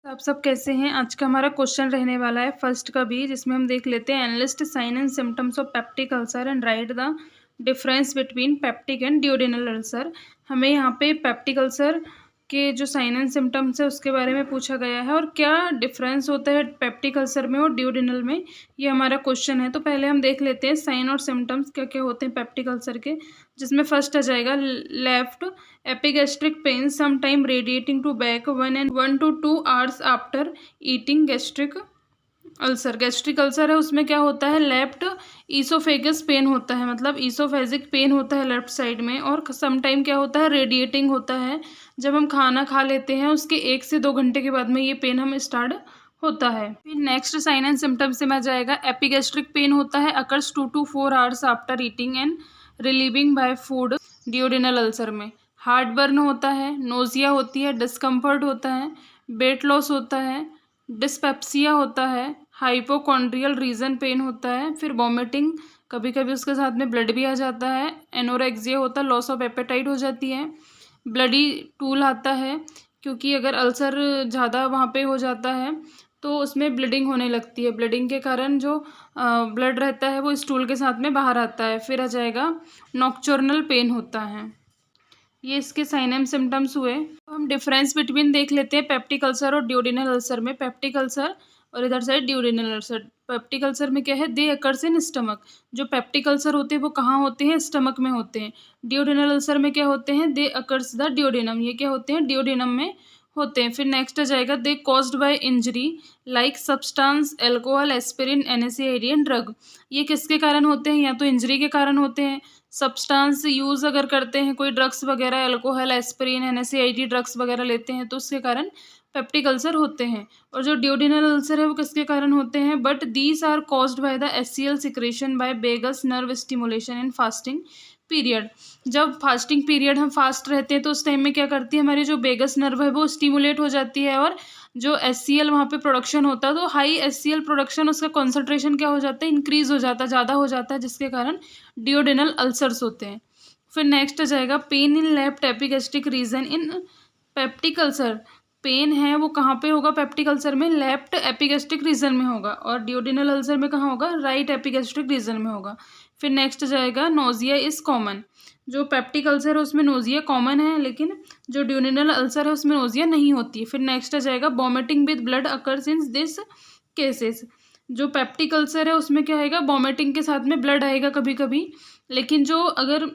आप सब कैसे हैं। आज का हमारा क्वेश्चन रहने वाला है फर्स्ट का भी, जिसमें हम देख लेते हैं enlist sign and symptoms of peptic ulcer and write the difference between peptic and duodenal ulcer. हमें यहाँ पे पेप्टिक अल्सर के जो साइन एंड सिम्टम्स है उसके बारे में पूछा गया है और क्या डिफरेंस होता है पेप्टिक अल्सर में और ड्यूडेनल में, ये हमारा क्वेश्चन है। तो पहले हम देख लेते हैं साइन और सिम्टम्स क्या क्या होते हैं पेप्टिक अल्सर के, जिसमें फर्स्ट आ जाएगा left epigastric pain some time radiating to back 1 to 2 hours after eating. Gastric ulcer, gastric ulcer है उसमें क्या होता है, लेफ्ट ईसोफेगस पेन होता है, मतलब ईसोफेजिक पेन होता है लेफ्ट साइड में, और सम टाइम क्या होता है, रेडिएटिंग होता है। जब हम खाना खा लेते हैं उसके 1 से 2 घंटे के बाद में ये पेन हम स्टार्ट होता है। फिर नेक्स्ट साइन एंड सिम्टम्स में आ जाएगा एपिगैस्ट्रिक पेन होता है, occurs 2 to 4 hours after eating and relieving by food. Duodenal ulcer में हार्ट बर्न होता है, नोजिया होती है, डिस्कम्फर्ट होता है, वेट लॉस होता है, डिस्पेप्सिया होता है, हाइपोकॉन्ड्रियल रीजन पेन होता है, फिर वॉमिटिंग, कभी कभी उसके साथ में ब्लड भी आ जाता है, एनोरेक्सिया होता है, लॉस ऑफ एपेटाइट हो जाती है, ब्लडी टूल आता है, क्योंकि अगर अल्सर ज़्यादा वहाँ पे हो जाता है तो उसमें ब्लीडिंग होने लगती है, ब्लीडिंग के कारण जो ब्लड रहता है वो स्टूल के साथ में बाहर आता है। फिर आ जाएगा नॉक्चर्नल पेन होता है। ये इसके साइन एंड सिम्टम्स हुए। तो हम डिफरेंस बिटवीन देख लेते हैं पेप्टिक अल्सर और ड्यूडेनल अल्सर में। पेप्टिक अल्सर और इधर side duodenal ulcer. Peptic ulcer में क्या है, दे अकर्स इन स्टमक। जो पेप्टिक अल्सर होते हैं वो कहाँ होते हैं, स्टमक में होते हैं। ड्यूडेनल अल्सर में क्या होते हैं, दे अकर्स द ड्यूडेनम। ये क्या होते हैं, ड्यूडेनम में होते हैं। फिर नेक्स्ट आ जाएगा they caused by injury like substance alcohol aspirin NSAID and drug. ये किसके कारण होते हैं, या तो इंजरी के कारण होते हैं, सब्सटेंस यूज़ अगर करते हैं कोई ड्रग्स वगैरह, एल्कोहल एस्पिरिन NSAID ड्रग्स वगैरह लेते हैं तो उसके कारण पेप्टिक अल्सर होते हैं। और जो ड्यूडेनल अल्सर है वो किसके कारण होते हैं, but these are caused by the HCl secretion by vagus nerve stimulation in fasting period. जब फास्टिंग पीरियड हम फास्ट रहते हैं तो उस टाइम में क्या करती है, हमारी जो वेगस नर्व है वो स्टिमुलेट हो जाती है और जो HCl वहाँ पे प्रोडक्शन होता है तो हाई HCl प्रोडक्शन, उसका कॉन्सेंट्रेशन क्या हो जाता है, इंक्रीज हो जाता है, ज़्यादा हो जाता है, जिसके कारण ड्यूडेनल अल्सर्स होते हैं। फिर नेक्स्ट आ जाएगा pain in left epigastric region in peptic ulcer. Pain है वो कहाँ पे होगा, पेप्टिक अल्सर में लेफ्ट एपिगैस्ट्रिक रीजन में होगा, और ड्यूडेनल अल्सर में कहाँ होगा, राइट एपिगैस्ट्रिक रीजन में होगा। फिर नेक्स्ट जाएगा नोजिया इज कॉमन। जो पेप्टिक अल्सर है उसमें नोजिया कॉमन है, लेकिन जो ड्यूडेनल अल्सर है उसमें नोजिया नहीं होती है। फिर नेक्स्ट आ जाएगा vomiting with blood occurs in this cases. जो पेप्टिक अल्सर है उसमें क्या आएगा, वॉमिटिंग के साथ में ब्लड आएगा कभी कभी, लेकिन जो अगर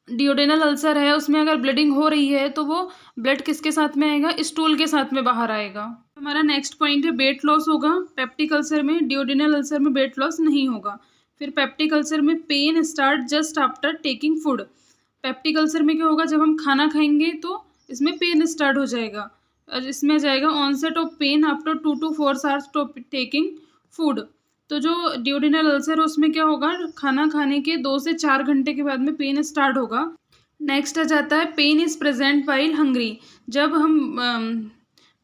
ड्यूडेनल अल्सर है उसमें अगर ब्लीडिंग हो रही है तो वो ब्लड किसके साथ में आएगा, स्टूल के साथ में बाहर आएगा। हमारा नेक्स्ट पॉइंट है वेट लॉस होगा पेप्टिक अल्सर में, ड्यूडेनल अल्सर में वेट लॉस नहीं होगा। फिर पेप्टिक अल्सर में pain start just after taking food. Peptic ulcer में क्या होगा, जब हम खाना खाएंगे तो इसमें पेन स्टार्ट हो जाएगा, और इसमें जाएगा onset of pain after 2 to 4 hours taking food. तो जो ड्यूडेनल अल्सर है उसमें क्या होगा, खाना खाने के 2 से 4 घंटे के बाद में पेन स्टार्ट होगा। नेक्स्ट आ जाता है pain is present while hungry. जब हम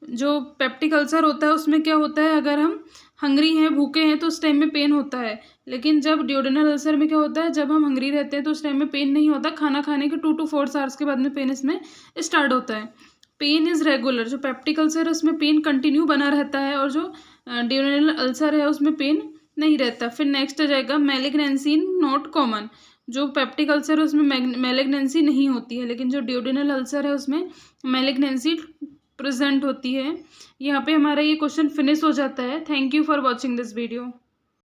जो पेप्टिक अल्सर होता है उसमें क्या होता है, अगर हम हंग्री हैं, भूखे हैं, तो उस टाइम में पेन होता है। लेकिन जब ड्यूडेनल अल्सर में क्या होता है, जब हम हंग्री रहते हैं तो उस टाइम में पेन नहीं होता, खाना खाने के 2 to 4 hours के बाद में पेन इसमें स्टार्ट होता है। Pain is regular. जो पेप्टिक अल्सर है उसमें पेन कंटिन्यू बना रहता है, और जो ड्यूडेनल अल्सर है उसमें पेन नहीं रहता। फिर नेक्स्ट आ जाएगा मैलिग्नेंसी नॉट कॉमन। जो पेप्टिक अल्सर है उसमें मैलिग्नेंसी नहीं होती है, लेकिन जो ड्यूडेनल अल्सर है उसमें मैलिग्नेंसी प्रेजेंट होती है। यहाँ पे हमारा ये क्वेश्चन फिनिश हो जाता है। Thank you for watching this video.